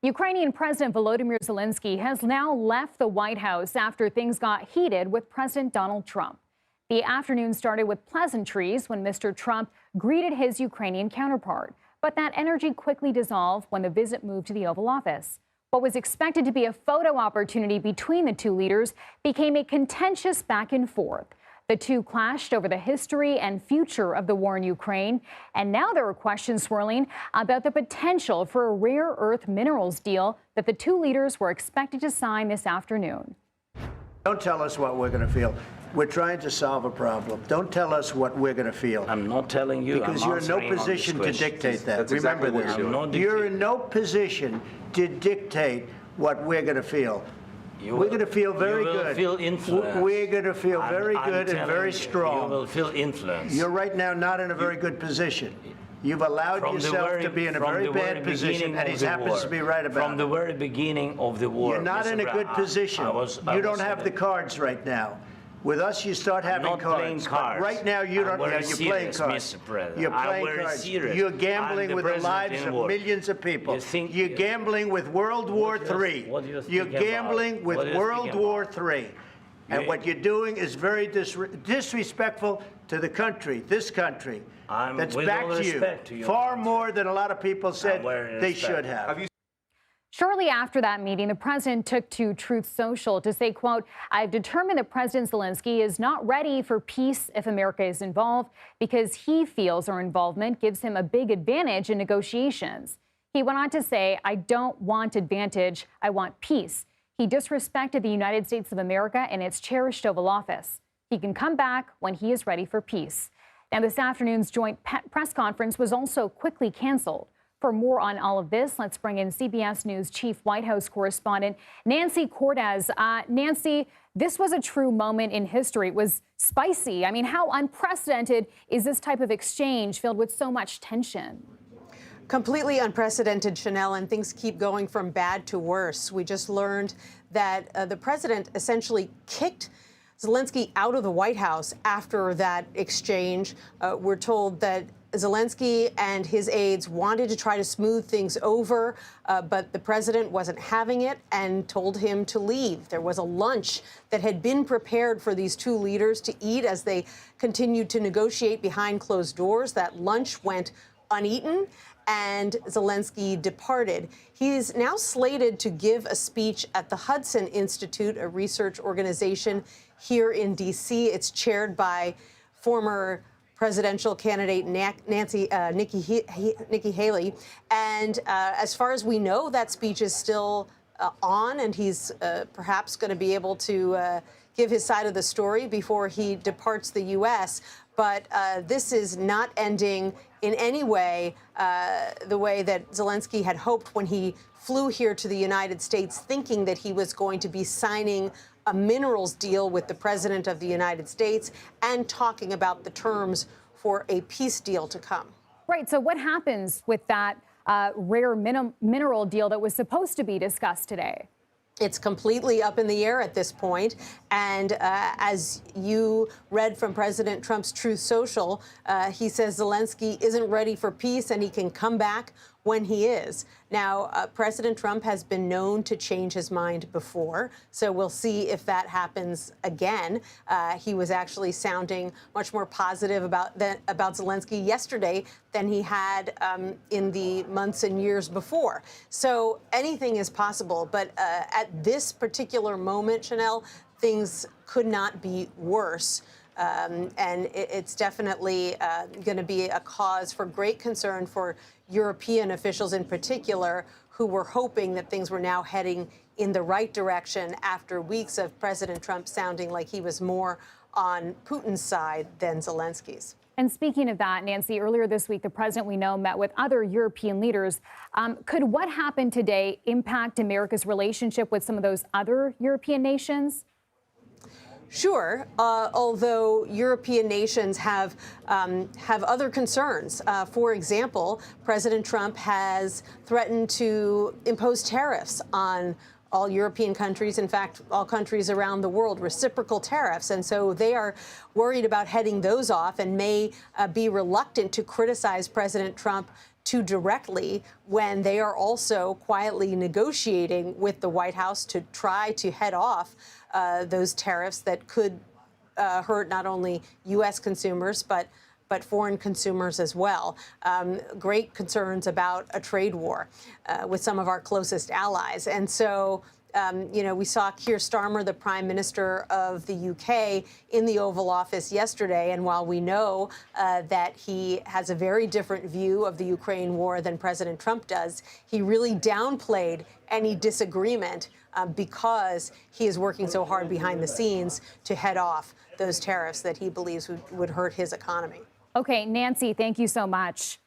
Ukrainian President Volodymyr Zelenskyy has now left the White House after things got heated with President Donald Trump. The afternoon started with pleasantries when Mr. Trump greeted his Ukrainian counterpart. But that energy quickly dissolved when the visit moved to the Oval Office. What was expected to be a photo opportunity between the two leaders became a contentious back and forth. The two clashed over the history and future of the war in Ukraine, and now there are questions swirling about the potential for a rare earth minerals deal that the two leaders were expected to sign this afternoon. Don't tell us what we're going to feel. We're trying to solve a problem. Don't tell us what we're going to feel. I'm not telling you. Because you're in no position to dictate that. Remember this. You're in no position to dictate what we're going to feel. We're going to feel very good. You will feel influence. We're going to feel very good and very strong. You will feel influence. You're right now not in a very good position. You've allowed yourself to be in a very bad position, and he happens to be right about it. From the very beginning of the war. You're not in a good position. You don't have the cards right now. With us, you start having cards. But right now, you don't. You're playing cards. You're playing cards. You're gambling with the lives of millions of people. You're gambling with World War III. You're gambling with World War III. And what you're doing is very disrespectful to the country, this country, that's back to you, far more than a lot of people said they should have. Shortly after that meeting, the president took to Truth Social to say, quote, "I've determined that President Zelenskyy is not ready for peace if America is involved because he feels our involvement gives him a big advantage in negotiations." He went on to say, "I don't want advantage, I want peace." He disrespected the United States of America and its cherished Oval Office. He can come back when he is ready for peace. Now, this afternoon's joint press conference was also quickly canceled. For more on all of this, let's bring in CBS News Chief White House correspondent Nancy Cordes. Nancy, this was a true moment in history. It was spicy. I mean, how unprecedented is this type of exchange filled with so much tension? Completely unprecedented, Chanel, and things keep going from bad to worse. We just learned that the president essentially kicked Zelenskyy out of the White House after that exchange. We're told that Zelenskyy and his aides wanted to try to smooth things over, but the president wasn't having it and told him to leave. There was a lunch that had been prepared for these two leaders to eat as they continued to negotiate behind closed doors. That lunch went uneaten, and Zelenskyy departed. He is now slated to give a speech at the Hudson Institute, a research organization here in D.C. It's chaired by former presidential candidate Nikki Haley. And as far as we know, that speech is still on, and he's perhaps going to be able to give his side of the story before he departs the U.S. But this is not ending in any way the way that Zelenskyy had hoped when he flew here to the United States, thinking that he was going to be signing a minerals deal with the president of the United States and talking about the terms for a peace deal to come. Right. So what happens with that rare mineral deal that was supposed to be discussed today? It's completely up in the air at this point. And as you read from President Trump's Truth Social, he says Zelenskyy isn't ready for peace and he can come back when he is. Now, President Trump has been known to change his mind before, so we'll see if that happens again. He was actually sounding much more positive about Zelenskyy yesterday than he had in the months and years before. So anything is possible, but at this particular moment, Chanel, things could not be worse. And it's definitely going to be a cause for great concern for European officials in particular, who were hoping that things were now heading in the right direction after weeks of President Trump sounding like he was more on Putin's side than Zelensky's. And speaking of that, Nancy, earlier this week, the president, we know, met with other European leaders. Could what happened today impact America's relationship with some of those other European nations? Sure, although European nations have other concerns. For example, President Trump has threatened to impose tariffs on all European countries, in fact, all countries around the world, reciprocal tariffs. And so they are worried about heading those off and may be reluctant to criticize President Trump too directly when they are also quietly negotiating with the White House to try to head off those tariffs that could hurt not only U.S. consumers, but foreign consumers as well. Great concerns about a trade war with some of our closest allies. And so, we saw Keir Starmer, the Prime Minister of the UK, in the Oval Office yesterday. And while we know that he has a very different view of the Ukraine war than President Trump does, he really downplayed any disagreement because he is working so hard behind the scenes to head off those tariffs that he believes would hurt his economy. Okay, Nancy, thank you so much.